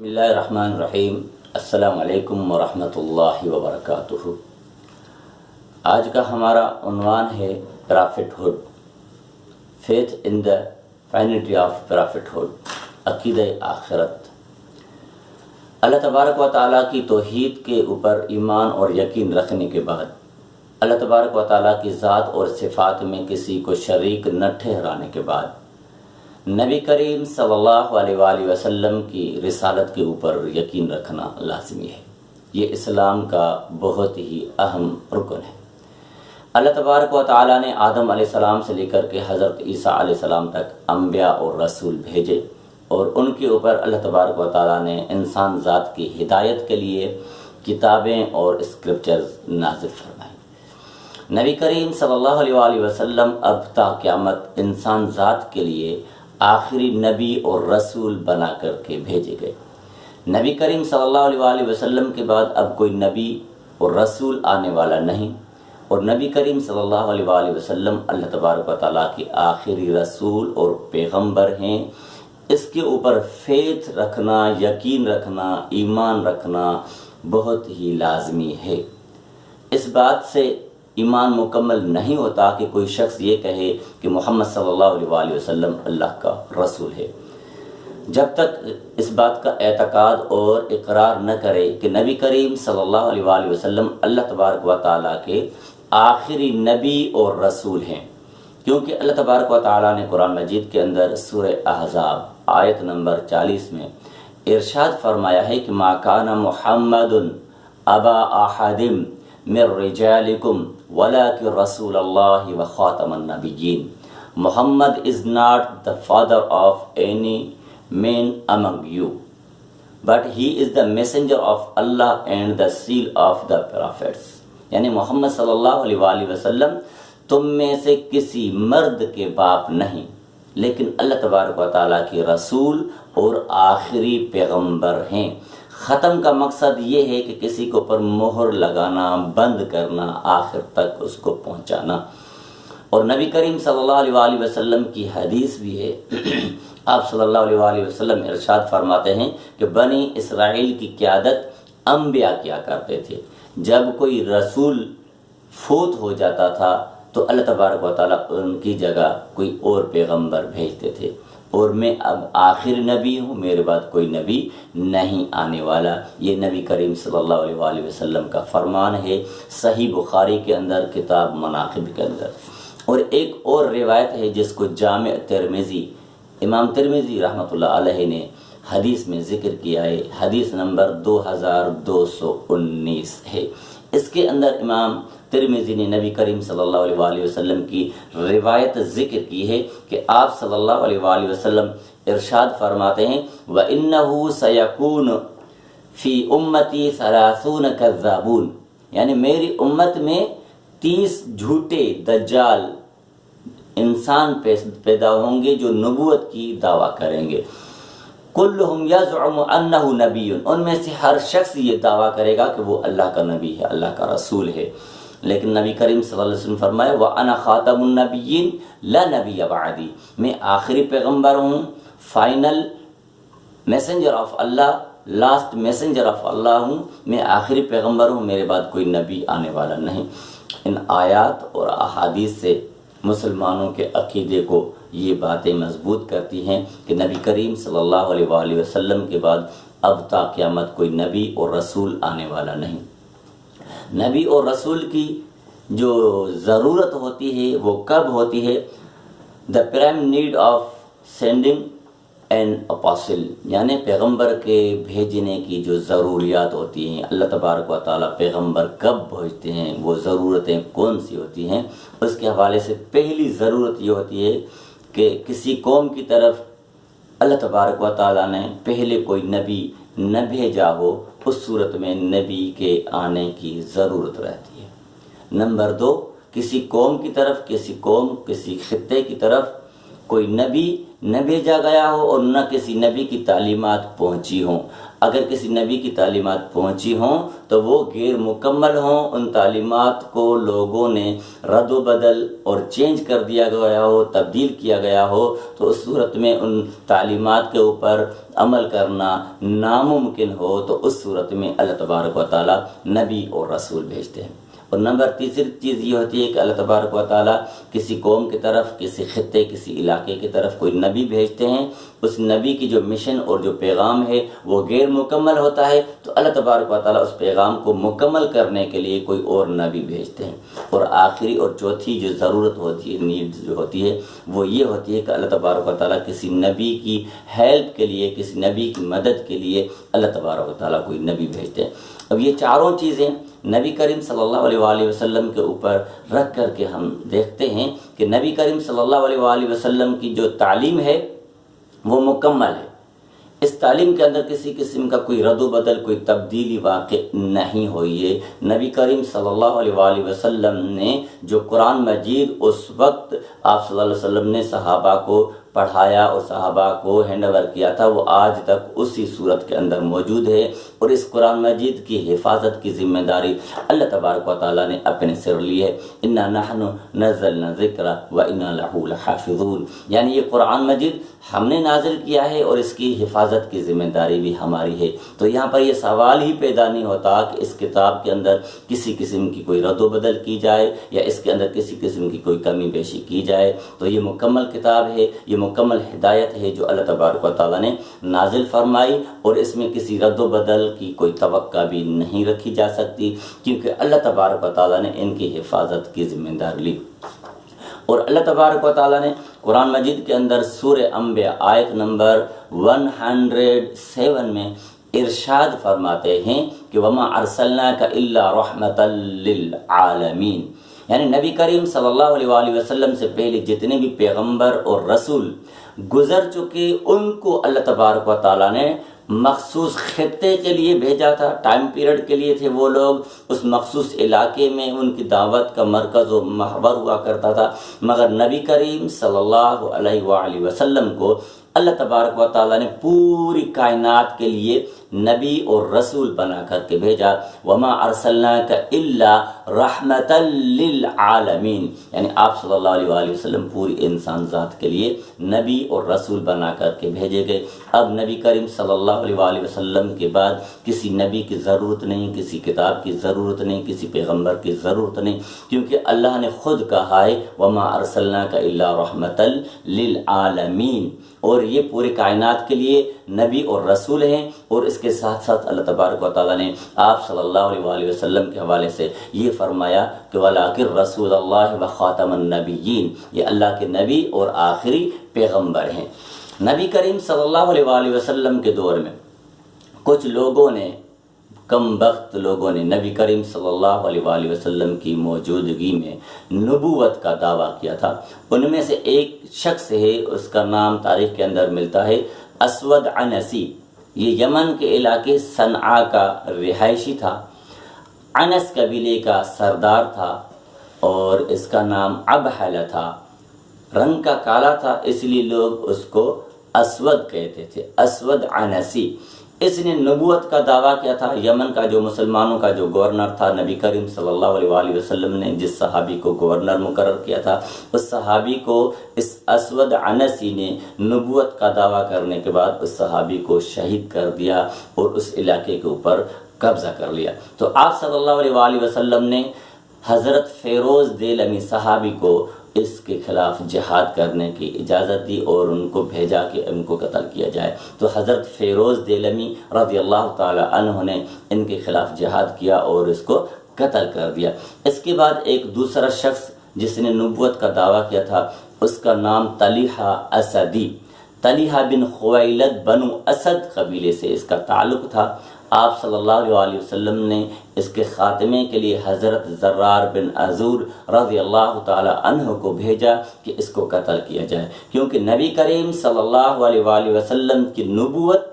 بسم اللہ الرحمن الرحیم۔ السلام علیکم ورحمۃ اللہ وبرکاتہ۔ آج کا ہمارا عنوان ہے prophethood, faith in the finality of prophethood, عقیدہ آخرت۔ اللہ تبارک و تعالیٰ کی توحید کے اوپر ایمان اور یقین رکھنے کے بعد، اللہ تبارک و تعالیٰ کی ذات اور صفات میں کسی کو شریک نہ ٹھہرانے کے بعد، نبی کریم صلی اللہ علیہ وآلہ وسلم کی رسالت کے اوپر یقین رکھنا لازمی ہے۔ یہ اسلام کا بہت ہی اہم رکن ہے۔ اللہ تبارک و تعالیٰ نے آدم علیہ السلام سے لے کر کے حضرت عیسیٰ علیہ السلام تک انبیاء اور رسول بھیجے، اور ان کے اوپر اللہ تبارک و تعالیٰ نے انسان ذات کی ہدایت کے لیے کتابیں اور اسکرپچرز نازل فرمائیں۔ نبی کریم صلی اللہ علیہ وآلہ وسلم اب تا قیامت انسان ذات کے لیے آخری نبی اور رسول بنا کر کے بھیجے گئے۔ نبی کریم صلی اللہ علیہ وآلہ وسلم کے بعد اب کوئی نبی اور رسول آنے والا نہیں، اور نبی کریم صلی اللہ علیہ وآلہ وسلم اللہ تبارک و تعالیٰ کی آخری رسول اور پیغمبر ہیں۔ اس کے اوپر فیتھ رکھنا، یقین رکھنا، ایمان رکھنا بہت ہی لازمی ہے۔ اس بات سے ایمان مکمل نہیں ہوتا کہ کوئی شخص یہ کہے کہ محمد صلی اللہ علیہ وآلہ وسلم اللہ کا رسول ہے، جب تک اس بات کا اعتقاد اور اقرار نہ کرے کہ نبی کریم صلی اللہ علیہ وآلہ وسلم اللہ تبارک و تعالیٰ کے آخری نبی اور رسول ہیں۔ کیونکہ اللہ تبارک و تعالیٰ نے قرآن مجید کے اندر سورہ احزاب آیت نمبر 40 میں ارشاد فرمایا ہے کہ ما کان محمد ابا احد من رجالکم ولکن رسول اللہ و خاتم النبیین۔ محمد is not the father of any man among you, but he is the messenger of Allah and the seal of the prophets۔ یعنی محمد صلی اللہ علیہ وآلہ وسلم تم میں سے کسی مرد کے باپ نہیں، لیکن اللہ تبارک و تعالیٰ کے رسول اور آخری پیغمبر ہیں۔ ختم کا مقصد یہ ہے کہ کسی کو پر مہر لگانا، بند کرنا، آخر تک اس کو پہنچانا۔ اور نبی کریم صلی اللہ علیہ وآلہ وسلم کی حدیث بھی ہے، آپ صلی اللہ علیہ وآلہ وسلم ارشاد فرماتے ہیں کہ بنی اسرائیل کی قیادت انبیاء کیا کرتے تھے۔ جب کوئی رسول فوت ہو جاتا تھا تو اللہ تبارک و تعالیٰ ان کی جگہ کوئی اور پیغمبر بھیجتے تھے، اور میں اب آخر نبی ہوں، میرے بعد کوئی نبی نہیں آنے والا۔ یہ نبی کریم صلی اللہ علیہ وآلہ وسلم کا فرمان ہے، صحیح بخاری کے اندر کتاب مناقب کے اندر۔ اور ایک اور روایت ہے جس کو جامع ترمذی، امام ترمذی رحمۃ اللہ علیہ نے حدیث میں ذکر کیا ہے، حدیث نمبر 2219 ہے۔ اس کے اندر امام ترمذی نے نبی کریم صلی اللہ علیہ وآلہ وسلم کی روایت ذکر کی ہے کہ آپ صلی اللہ علیہ وآلہ وسلم ارشاد فرماتے ہیں وَإِنَّهُ سَيَكُونُ فِي أُمَّتِي 30 كَذَّابُونَ، یعنی میری امت میں 30 جھوٹے دجال انسان پیدا ہوں گے جو نبوت کی دعویٰ کریں گے۔ کلہم یزعم انہ نبی، ان میں سے ہر شخص یہ دعویٰ کرے گا کہ وہ اللہ کا نبی ہے، اللہ کا رسول ہے، لیکن نبی کریم صلی اللہ علیہ وسلم فرمایا وَأَنَا خَاتَمُ النَّبِيِّينَ لَا نَبِيَّ بَعْدِي، میں آخری پیغمبر ہوں، final messenger of Allah, last messenger of Allah ہوں، میں آخری پیغمبر ہوں، میرے بعد کوئی نبی آنے والا نہیں۔ ان آیات اور احادیث سے مسلمانوں کے عقیدے کو یہ باتیں مضبوط کرتی ہیں کہ نبی کریم صلی اللہ علیہ وآلہ وسلم کے بعد اب تا قیامت کوئی نبی اور رسول آنے والا نہیں۔ نبی اور رسول کی جو ضرورت ہوتی ہے وہ کب ہوتی ہے؟ The prime need of sending an apostle, یعنی پیغمبر کے بھیجنے کی جو ضروریات ہوتی ہیں، اللہ تبارک و تعالیٰ پیغمبر کب بھیجتے ہیں، وہ ضرورتیں کون سی ہوتی ہیں، اس کے حوالے سے پہلی ضرورت یہ ہوتی ہے کہ کسی قوم کی طرف اللہ تبارک و تعالیٰ نے پہلے کوئی نبی نہ بھیجا ہو، اس صورت میں نبی کے آنے کی ضرورت رہتی ہے۔ نمبر 2، کسی قوم کی طرف، کسی خطے کی طرف کوئی نبی نہ بھیجا گیا ہو اور نہ کسی نبی کی تعلیمات پہنچی ہوں۔ اگر کسی نبی کی تعلیمات پہنچی ہوں تو وہ غیر مکمل ہوں، ان تعلیمات کو لوگوں نے رد و بدل اور چینج کر دیا گیا ہو، تبدیل کیا گیا ہو، تو اس صورت میں ان تعلیمات کے اوپر عمل کرنا ناممکن ہو، تو اس صورت میں اللہ تبارک و تعالیٰ نبی اور رسول بھیجتے ہیں۔ اور نمبر تیسری چیز یہ ہوتی ہے کہ اللہ تبارک و تعالیٰ کسی قوم کی طرف، کسی خطے، کسی علاقے کی طرف کوئی نبی بھیجتے ہیں، اس نبی کی جو مشن اور جو پیغام ہے وہ غیر مکمل ہوتا ہے، تو اللہ تبارک و تعالیٰ اس پیغام کو مکمل کرنے کے لیے کوئی اور نبی بھیجتے ہیں۔ اور آخری اور چوتھی جو ضرورت ہوتی ہے، نیڈ جو ہوتی ہے، وہ یہ ہوتی ہے کہ اللہ تبارک و تعالیٰ کسی نبی کی ہیلپ کے لیے، کسی نبی کی مدد کے لیے اللہ تبارک و تعالیٰ کوئی نبی بھیجتے ہیں۔ اب یہ چاروں چیزیں نبی کریم صلی اللہ علیہ وآلہ وسلم کے اوپر رکھ کر کے ہم دیکھتے ہیں کہ نبی کریم صلی اللہ علیہ وآلہ وسلم کی جو تعلیم ہے وہ مکمل ہے۔ اس تعلیم کے اندر کسی قسم کا کوئی رد و بدل، کوئی تبدیلی واقع نہیں ہوئی ہے۔ نبی کریم صلی اللہ علیہ وآلہ وسلم نے جو قرآن مجید اس وقت آپ صلی اللہ علیہ وسلم نے صحابہ کو پڑھایا اور صحابہ کو ہینڈ اوور کیا تھا، وہ آج تک اسی صورت کے اندر موجود ہے، اور اس قرآن مجید کی حفاظت کی ذمہ داری اللہ تبارک و تعالیٰ نے اپنے سر لی ہے۔ انا نحن نزلنا الذکر وانا لہ لحافظون، یعنی یہ قرآن مجید ہم نے نازل کیا ہے اور اس کی حفاظت کی ذمہ داری بھی ہماری ہے۔ تو یہاں پر یہ سوال ہی پیدا نہیں ہوتا کہ اس کتاب کے اندر کسی قسم کی کوئی رد و بدل کی جائے یا اس کے اندر کسی قسم کی کوئی کمی بیشی کی جائے۔ تو یہ مکمل کتاب ہے، یہ مکمل ہدایت ہے جو اللہ تبارک و تعالیٰ نے نازل فرمائی، اور اس میں کسی رد و بدل کی کوئی توقع بھی نہیں رکھی جا سکتی، کیونکہ اللہ تبارک و تعالیٰ نے ان کی حفاظت کی ذمہ داری لی۔ اور اللہ تبارک و تعالیٰ نے قرآن مجید کے اندر سورہ انبیاء آیت نمبر 107 میں ارشاد فرماتے ہیں کہ وَمَا أَرْسَلْنَاكَ إِلَّا رَحْمَةً لِّلْعَالَمِينَ، یعنی نبی کریم صلی اللہ علیہ وآلہ وسلم سے پہلے جتنے بھی پیغمبر اور رسول گزر چکے، ان کو اللہ تبارک و تعالیٰ نے مخصوص خطے کے لیے بھیجا تھا، ٹائم پیریڈ کے لیے تھے وہ لوگ، اس مخصوص علاقے میں ان کی دعوت کا مرکز و محور ہوا کرتا تھا۔ مگر نبی کریم صلی اللہ علیہ وآلہ وسلم کو اللہ تبارک و تعالیٰ نے پوری کائنات کے لیے نبی اور رسول بنا کر کے بھیجا۔ وما ارسلناک الا رحمۃ للعالمین، یعنی آپ صلی اللہ علیہ وآلہ وسلم پوری انسان ذات کے لیے نبی اور رسول بنا کر کے بھیجے گئے۔ اب نبی کریم صلی اللہ علیہ وآلہ وسلم کے بعد کسی نبی کی ضرورت نہیں، کسی کتاب کی ضرورت نہیں، کسی پیغمبر کی ضرورت نہیں، کیونکہ اللہ نے خود کہا ہے وما ارسلناک الا رحمۃ للعالمین، اور یہ پورے کائنات کے لیے نبی اور رسول ہیں۔ اور اس کے ساتھ ساتھ اللہ تبارک و تعالیٰ نے آپ صلی اللہ علیہ وآلہ وسلم کے حوالے سے یہ فرمایا کہ وَلَٰكِن رسول اللہ وخاتم النبیین، یہ اللہ کے نبی اور آخری پیغمبر ہیں۔ نبی کریم صلی اللہ علیہ وآلہ وسلم کے دور میں کچھ لوگوں نے، کم بخت لوگوں نے نبی کریم صلی اللہ علیہ وآلہ وسلم کی موجودگی میں نبوت کا دعویٰ کیا تھا۔ ان میں سے ایک شخص ہے، اس کا نام تاریخ کے اندر ملتا ہے اسود عنسی۔ یہ یمن کے علاقے صنعاء کا رہائشی تھا، عنس قبیلے کا سردار تھا، اور اس کا نام ابحلہ تھا۔ رنگ کا کالا تھا، اس لیے لوگ اس کو اسود کہتے تھے، اسود عنسی۔ اس نے نبوت کا دعویٰ کیا تھا۔ یمن کا جو مسلمانوں کا جو گورنر تھا، نبی کریم صلی اللہ علیہ وآلہ وسلم نے جس صحابی کو گورنر مقرر کیا تھا، اس صحابی کو اس اسود عنسی نے نبوت کا دعویٰ کرنے کے بعد اس صحابی کو شہید کر دیا اور اس علاقے کے اوپر قبضہ کر لیا۔ تو آپ صلی اللہ علیہ وآلہ وسلم نے حضرت فیروز دیلمی صحابی کو اس کے خلاف جہاد کرنے کی اجازت دی اور ان کو بھیجا کہ ان کو قتل کیا جائے۔ تو حضرت فیروز دیلمی رضی اللہ تعالی عنہ نے ان کے خلاف جہاد کیا اور اس کو قتل کر دیا۔ اس کے بعد ایک دوسرا شخص جس نے نبوت کا دعویٰ کیا تھا، اس کا نام طلیحہ اسدی، طلیحہ بن خویلد بنو اسد قبیلے سے اس کا تعلق تھا۔ آپ صلی اللہ علیہ وآلہ وسلم نے اس کے خاتمے کے لیے حضرت زرار بن عزور رضی اللہ تعالی عنہ کو بھیجا کہ اس کو قتل کیا جائے، کیونکہ نبی کریم صلی اللہ علیہ وآلہ وسلم کی نبوت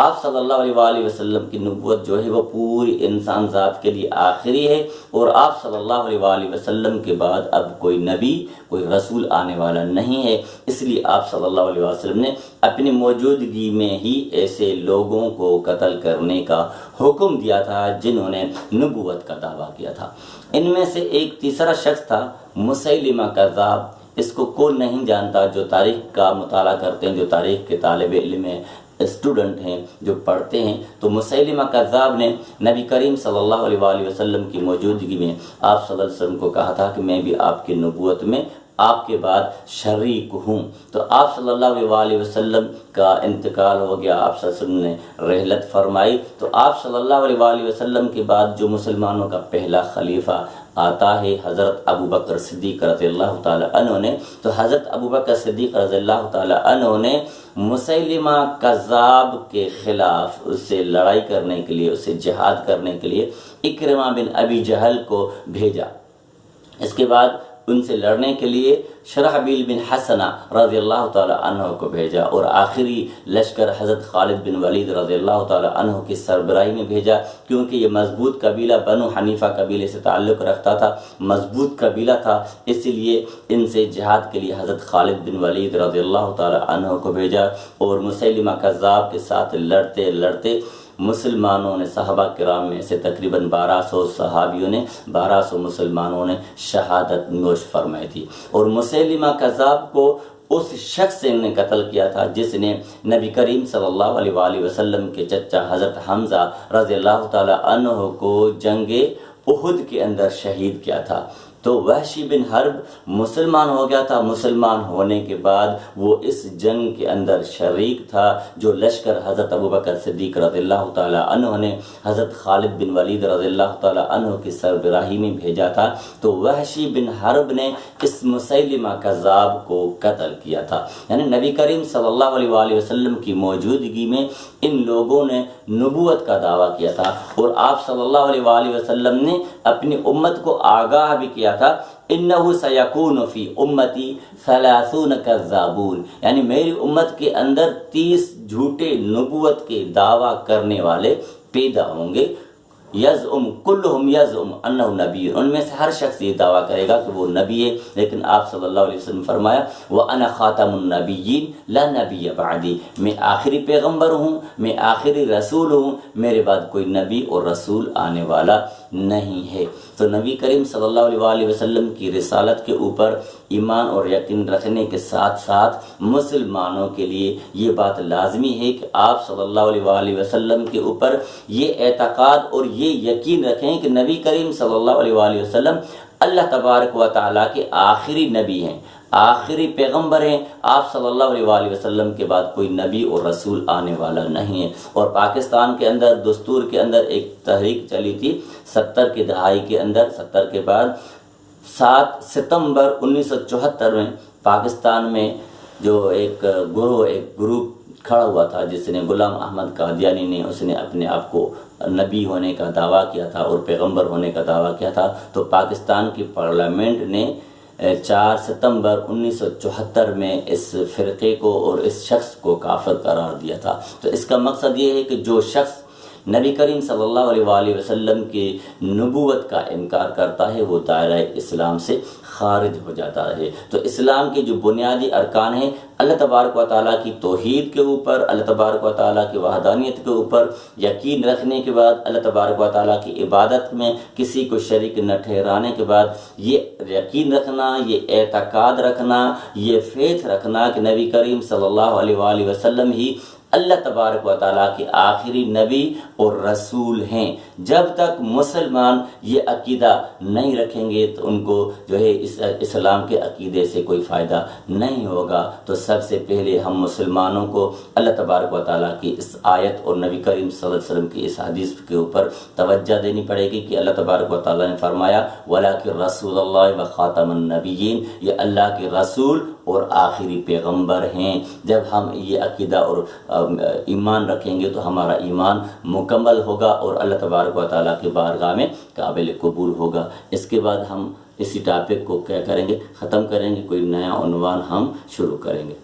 آپ صلی اللہ علیہ وآلہ وسلم کی نبوت جو ہے وہ پوری انسان ذات کے لیے آخری ہے، اور آپ صلی اللہ علیہ وآلہ وسلم کے بعد اب کوئی نبی کوئی رسول آنے والا نہیں ہے۔ اس لیے آپ صلی اللہ علیہ وسلم نے اپنی موجودگی میں ہی ایسے لوگوں کو قتل کرنے کا حکم دیا تھا جنہوں نے نبوت کا دعویٰ کیا تھا۔ ان میں سے ایک تیسرا شخص تھا مسیلمہ کذاب۔ اس کو کون نہیں جانتا؟ جو تاریخ کا مطالعہ کرتے ہیں، جو تاریخ کے طالب علم ہیں، اسٹوڈنٹ ہیں، جو پڑھتے ہیں، تو مسیلمہ کذاب نے نبی کریم صلی اللہ علیہ وآلہ وسلم کی موجودگی میں آپ صلی اللہ علیہ وسلم کو کہا تھا کہ میں بھی آپ کی نبوت میں آپ کے بعد شریک ہوں۔ تو آپ صلی اللہ علیہ وآلہ وسلم کا انتقال ہو گیا، آپ صلی اللہ علیہ وسلم نے رحلت فرمائی، تو آپ صلی اللہ علیہ وآلہ وسلم کے بعد جو مسلمانوں کا پہلا خلیفہ آتا ہے حضرت ابو بکر صدیق رضی اللہ تعالی عنہ نے، تو حضرت ابو بکر صدیق رضی اللہ تعالی عنہ نے مسیلمہ کذاب کے خلاف اس سے لڑائی کرنے کے لیے، اس سے جہاد کرنے کے لیے اکرمہ بن ابی جہل کو بھیجا۔ اس کے بعد ان سے لڑنے کے لیے شرحبیل بن حسنہ رضی اللہ تعالی عنہ کو بھیجا، اور آخری لشکر حضرت خالد بن ولید رضی اللہ تعالی عنہ کی سربراہی میں بھیجا، کیونکہ یہ مضبوط قبیلہ بنو حنیفہ قبیلے سے تعلق رکھتا تھا، مضبوط قبیلہ تھا، اس لیے ان سے جہاد کے لیے حضرت خالد بن ولید رضی اللہ تعالی عنہ کو بھیجا، اور مسیلمہ کذاب کے ساتھ لڑتے لڑتے مسلمانوں نے، صحابہ کرام میں سے تقریباً 1200 صحابیوں نے، 1200 مسلمانوں نے شہادت نوش فرمائی تھی۔ اور مسیلمہ کذاب کو اس شخص نے قتل کیا تھا جس نے نبی کریم صلی اللہ علیہ وآلہ وسلم کے چچا حضرت حمزہ رضی اللہ تعالی عنہ کو جنگ احد کے اندر شہید کیا تھا۔ تو وحشی بن حرب مسلمان ہو گیا تھا، مسلمان ہونے کے بعد وہ اس جنگ کے اندر شریک تھا جو لشکر حضرت ابوبکر صدیق رضی اللہ تعالی عنہ نے حضرت خالد بن ولید رضی اللہ تعالی عنہ کی سربراہی میں بھیجا تھا۔ تو وحشی بن حرب نے اس مسیلمہ کذاب کو قتل کیا تھا، یعنی نبی کریم صلی اللہ علیہ وآلہ وسلم کی موجودگی میں ان لوگوں نے نبوت کا دعویٰ کیا تھا، اور آپ صلی اللہ علیہ وآلہ وسلم نے اپنی امت کو آگاہ بھی کیا تھا، انہو سیکون فی امتی 30 کذابون، یعنی میری امت کے اندر 30 جھوٹے نبوت کے دعویٰ کرنے والے پیدا ہوں گے، یزعم کلہم یزعم انہ نبی، ان میں سے ہر شخص یہ دعویٰ کرے گا کہ وہ نبی ہے، لیکن آپ صلی اللہ علیہ وسلم فرمایا وَأَنَا خَاتَمُ النَّبِيِّينَ لَا نَبِيَّ بَعْدِي، میں آخری پیغمبر ہوں، میں آخری رسول ہوں، میرے بعد کوئی نبی اور رسول آنے والا نہیں ہے۔ تو نبی کریم صلی اللہ علیہ وآلہ وسلم کی رسالت کے اوپر ایمان اور یقین رکھنے کے ساتھ ساتھ مسلمانوں کے لیے یہ بات لازمی ہے کہ آپ صلی اللہ علیہ وآلہ وسلم کے اوپر یہ اعتقاد اور یہ یقین رکھیں کہ نبی کریم صلی اللہ علیہ وآلہ وسلم اللہ تبارک و تعالیٰ کے آخری نبی ہیں، آخری پیغمبر ہیں، آپ صلی اللہ علیہ وآلہ وسلم کے بعد کوئی نبی اور رسول آنے والا نہیں ہے۔ اور پاکستان کے اندر دستور کے اندر ایک تحریک چلی تھی 70 کی دہائی کے اندر، 70 کے بعد 7 ستمبر 1974 میں پاکستان میں جو ایک گروپ کھڑا ہوا تھا جس نے غلام احمد قادیانی نے، اس نے اپنے آپ کو نبی ہونے کا دعویٰ کیا تھا اور پیغمبر ہونے کا دعویٰ کیا تھا، تو پاکستان کی پارلیمنٹ نے 4 ستمبر 1974 میں اس فرقے کو اور اس شخص کو کافر قرار دیا تھا۔ تو اس کا مقصد یہ ہے کہ جو شخص نبی کریم صلی اللہ علیہ وآلہ وسلم کی نبوت کا انکار کرتا ہے وہ دائرہ اسلام سے خارج ہو جاتا ہے۔ تو اسلام کے جو بنیادی ارکان ہیں، اللہ تبارک و تعالیٰ کی توحید کے اوپر، اللہ تبارک و تعالیٰ کی وحدانیت کے اوپر یقین رکھنے کے بعد، اللہ تبارک و تعالیٰ کی عبادت میں کسی کو شریک نہ ٹھہرانے کے بعد، یہ یقین رکھنا، یہ اعتقاد رکھنا، یہ فیتھ رکھنا کہ نبی کریم صلی اللہ علیہ وآلہ وسلم ہی اللہ تبارک و تعالیٰ کے آخری نبی اور رسول ہیں۔ جب تک مسلمان یہ عقیدہ نہیں رکھیں گے تو ان کو جو ہے اس اسلام کے عقیدے سے کوئی فائدہ نہیں ہوگا۔ تو سب سے پہلے ہم مسلمانوں کو اللہ تبارک و تعالیٰ کی اس آیت اور نبی کریم صلی اللہ علیہ وسلم کی اس حدیث کے اوپر توجہ دینی پڑے گی کہ اللہ تبارک و تعالیٰ نے فرمایا وَلَٰكِن رَسُولَ اللَّهِ وَخَاتَمَ النَّبِيِّينَ، یہ اللہ کے رسول اور آخری پیغمبر ہیں۔ جب ہم یہ عقیدہ اور ایمان رکھیں گے تو ہمارا ایمان مکمل ہوگا اور اللہ تبارک و تعالیٰ کی بارگاہ میں قابل قبول ہوگا۔ اس کے بعد ہم اسی ٹاپک کو کیا کریں گے، ختم کریں گے، کوئی نیا عنوان ہم شروع کریں گے۔